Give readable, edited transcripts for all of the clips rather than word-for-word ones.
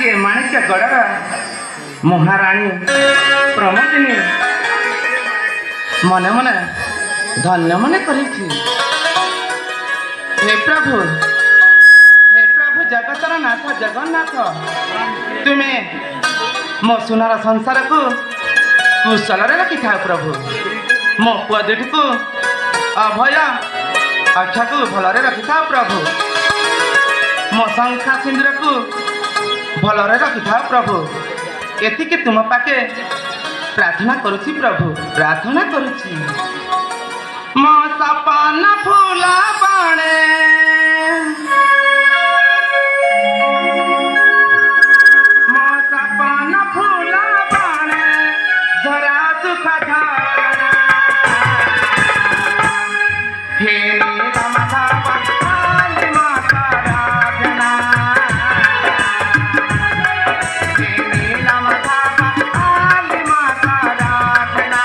ଆଜି ମାଣିକ୍ୟ ଗଡ଼ର ମହାରାଣୀ ପ୍ରମୋଦିନୀ ମନେ ମନେ ଧନ୍ୟ ମନେ କରିଛି। ହେ ପ୍ରଭୁ ଜଗତର ନାଥ ଜଗନ୍ନାଥ, ତୁମେ ମୋ ସୁନାର ସଂସାରକୁ କୁଶଳରେ ରଖିଥାଉ ପ୍ରଭୁ। ମୋ ପୁଅ ଦୁଇଟିକୁ ଅଭୟ ଅକ୍ଷକୁ ଭଲରେ ରଖିଥାଉ ପ୍ରଭୁ। ମୋ ଶଙ୍ଖା ସିନ୍ଦୁରକୁ ଭଲରେ ରଖିଥାଉ ପ୍ରଭୁ। ଏତିକି ତୁମ ପାଖେ ପ୍ରାର୍ଥନା କରୁଛି ପ୍ରଭୁ, ପ୍ରାର୍ଥନା କରୁଛି। ମୋ ସପନ ଫୁଲ ବାଣେ ମୋ ସପନ ଫୁଲ ବାଣେ ଝରା ସୁଖ ଝରଣା ହେ ନୀଳମାଧବ କାଳୀ ମାତା ରାଧନା ହେ ନୀଳମାଧବ କାଳୀ ମାତା ରାଧନା।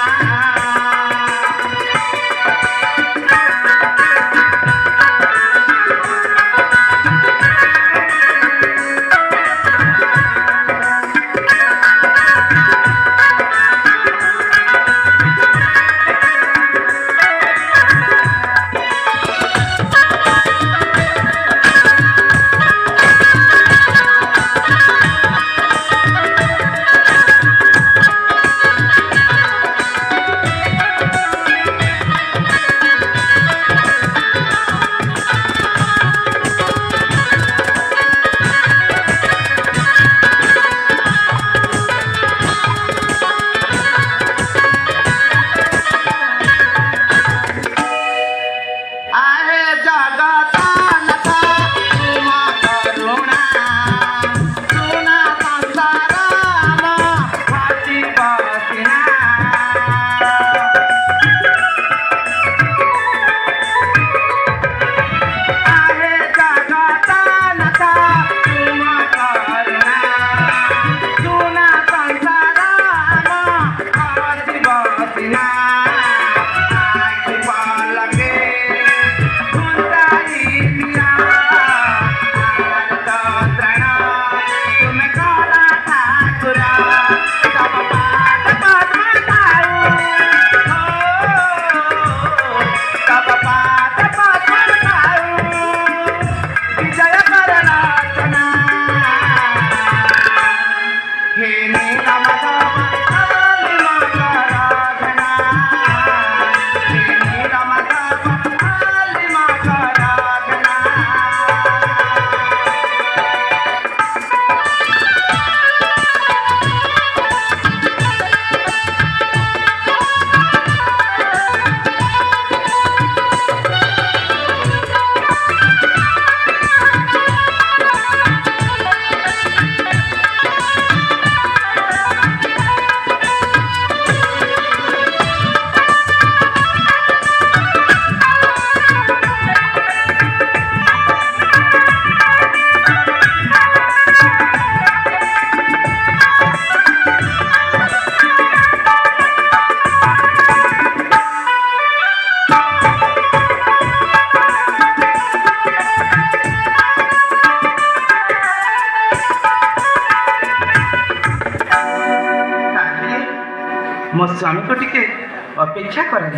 ମୋ ସ୍ୱାମୀକୁ ଟିକେ ଅପେକ୍ଷା କରେ।